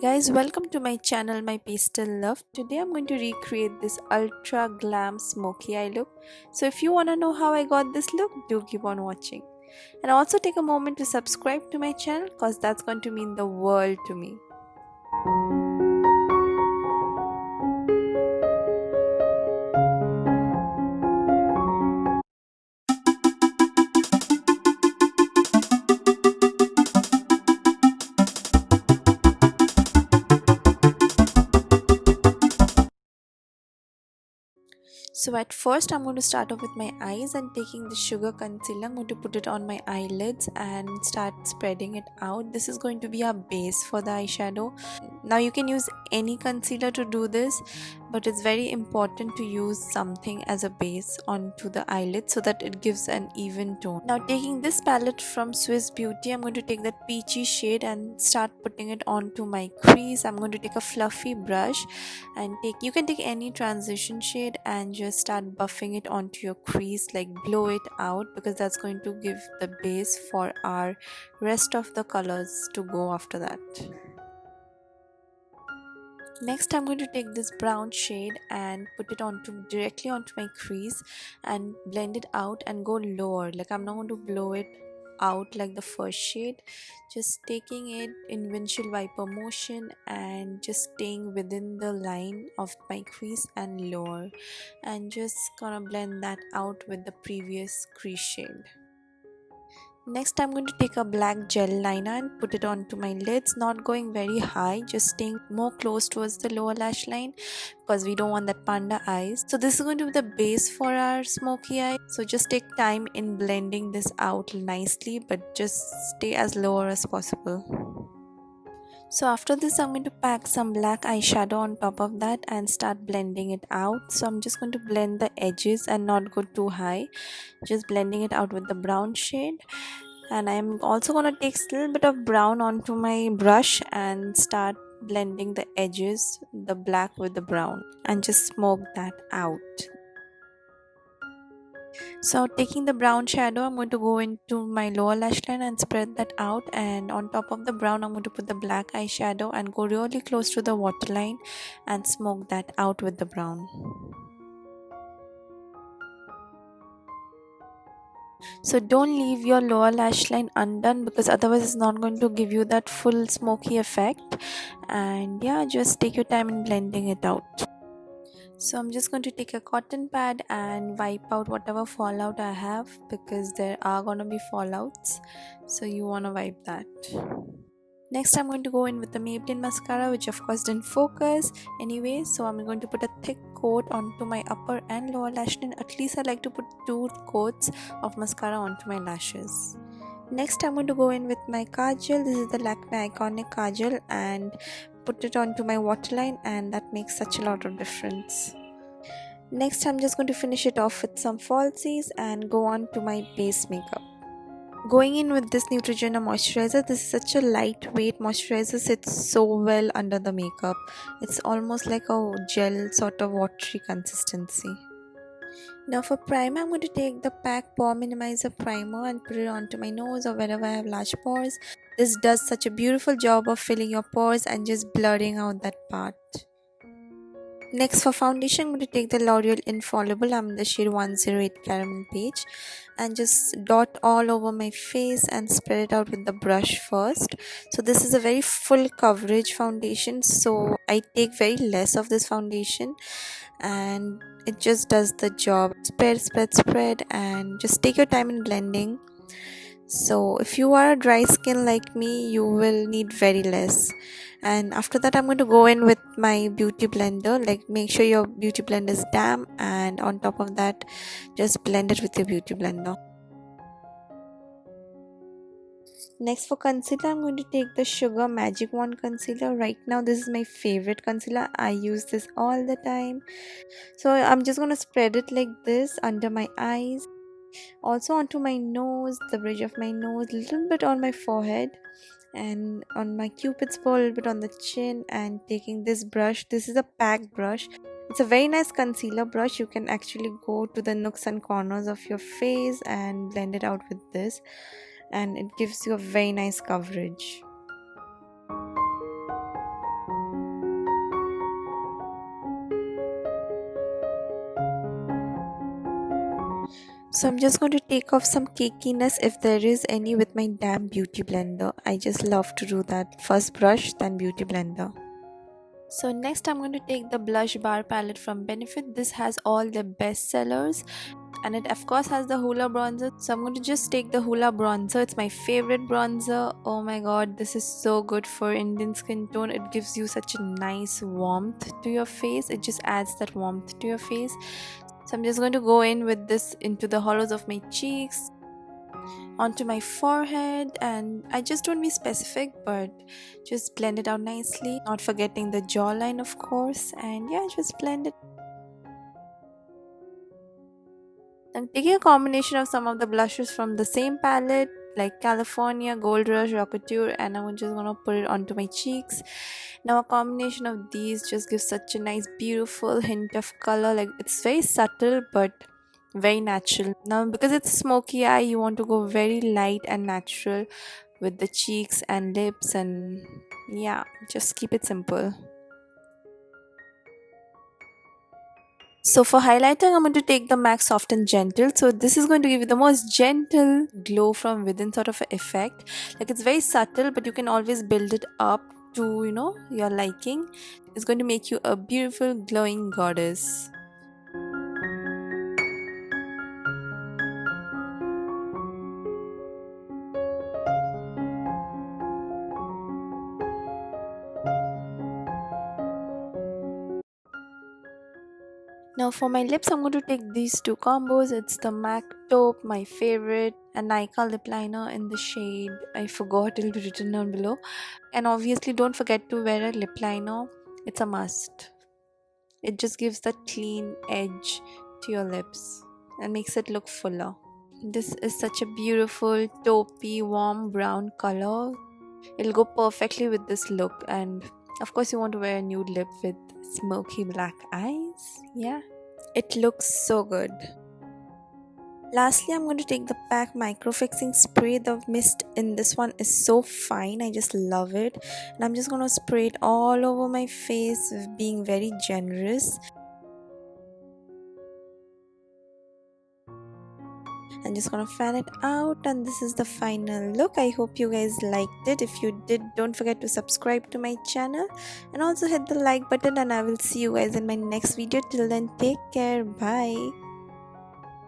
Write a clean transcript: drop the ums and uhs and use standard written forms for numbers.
Guys, welcome to my channel My Pastel Love. Today I'm going to recreate this ultra glam smoky eye look. So if you want to know how I got this look, do keep on watching. And also take a moment to subscribe to my channel because that's going to mean the world to me. So at first I'm going to start off with my eyes and taking the sugar concealer, I'm going to put it on my eyelids and start spreading it out. This is going to be our base for the eyeshadow. Now you can use any concealer to do this, but it's very important to use something as a base onto the eyelid so that it gives an even tone. Now taking this palette from Swiss Beauty, I'm going to take that peachy shade and start putting it onto my crease. I'm going to take a fluffy brush and you can take any transition shade and just start buffing it onto your crease, like blow it out, because that's going to give the base for our rest of the colors to go after that. Next I'm going to take this brown shade and put it directly onto my crease and blend it out and go lower. Like I'm not going to blow it out like the first shade, just taking it in windshield wiper motion and just staying within the line of my crease and lower, and just gonna blend that out with the previous crease shade. Next I'm going to take a black gel liner and put it onto my lids, not going very high, just staying more close towards the lower lash line because we don't want that panda eyes. So this is going to be the base for our smoky eye. So just take time in blending this out nicely, but just stay as lower as possible. So after this I'm going to pack some black eyeshadow on top of that and start blending it out. So I'm just going to blend the edges and not go too high, just blending it out with the brown shade. And I'm also going to take a little bit of brown onto my brush and start blending the edges, the black with the brown, and just smoke that out. So taking the brown shadow, I'm going to go into my lower lash line and spread that out, and on top of the brown I'm going to put the black eyeshadow and go really close to the waterline and smoke that out with the brown. So don't leave your lower lash line undone, because otherwise it's not going to give you that full smoky effect. And yeah, just take your time in blending it out. So I'm just going to take a cotton pad and wipe out whatever fallout I have, because there are gonna be fallouts, so you want to wipe that. Next I'm going to go in with the Maybelline mascara, which of course didn't focus anyway. So I'm going to put a thick coat onto my upper and lower lash line. At least I like to put 2 coats of mascara onto my lashes. Next I'm going to go in with my Kajal. This is the Lakme Iconic Kajal, and put it onto my waterline, and that makes such a lot of difference. Next I'm just going to finish it off with some falsies and go on to my base makeup. Going in with this Neutrogena moisturizer. This is such a lightweight moisturizer, sits so well under the makeup. It's almost like a gel sort of watery consistency. Now for primer, I'm going to take the PAC Pore Minimizer Primer and put it onto my nose or wherever I have large pores. This does such a beautiful job of filling your pores and just blurring out that part. Next for foundation, I'm going to take the L'Oreal Infallible. I'm in the shade 108 Caramel Beige, and just dot all over my face and spread it out with the brush first. So this is a very full coverage foundation, so I take very less of this foundation and it just does the job. Spread, and just take your time in blending. So if you are a dry skin like me, you will need very less. And after that I'm going to go in with my beauty blender. Like, make sure your beauty blender is damp, and on top of that just blend it with your beauty blender. Next for concealer, I'm going to take the Sugar Magic Wand concealer. Right now this is my favorite concealer. I use this all the time. So I'm just going to spread it like this under my eyes, also onto my nose, the bridge of my nose, a little bit on my forehead, and on my cupid's bow, a little bit on the chin. And taking this brush, this is a PAC brush. It's a very nice concealer brush. You can actually go to the nooks and corners of your face and blend it out with this, and it gives you a very nice coverage. So I'm just going to take off some cakiness if there is any with my damn beauty blender. I just love to do that. First brush, then beauty blender. So next I'm going to take the blush bar palette from Benefit. This has all the best sellers and it of course has the Hoola bronzer. So I'm going to just take the Hoola bronzer. It's my favorite bronzer. Oh my god, this is so good for Indian skin tone. It gives you such a nice warmth to your face. It just adds that warmth to your face. So I'm just going to go in with this into the hollows of my cheeks, onto my forehead, and I just don't be specific but just blend it out nicely, not forgetting the jawline of course, and yeah, just blend it. I'm taking a combination of some of the blushes from the same palette like California, Gold Rush, Rocketeur, and I'm just gonna put it onto my cheeks. Now a combination of these just gives such a nice beautiful hint of color. Like it's very subtle but very natural. Now because it's smoky eye, you want to go very light and natural with the cheeks and lips, and yeah, just keep it simple. So for highlighting, I'm going to take the MAC Soft and Gentle. So this is going to give you the most gentle glow from within sort of effect. Like it's very subtle, but you can always build it up to, your liking. It's going to make you a beautiful glowing goddess. Now for my lips, I'm going to take these two combos. It's the MAC Taupe, my favorite, and Nykaa lip liner in the shade. I forgot, it'll be written down below. And obviously don't forget to wear a lip liner. It's a must. It just gives that clean edge to your lips and makes it look fuller. This is such a beautiful taupey warm brown color. It'll go perfectly with this look, and of course you want to wear a nude lip with smoky black eyes. Yeah, it looks so good. Lastly, I'm going to take the PAC Micro Fixing Spray. The mist in this one is so fine. I just love it. And I'm just going to spray it all over my face, being very generous. I'm just gonna fan it out, and this is the final look. I hope you guys liked it. If you did, don't forget to subscribe to my channel and also hit the like button, and I will see you guys in my next video. Till then, take care. Bye.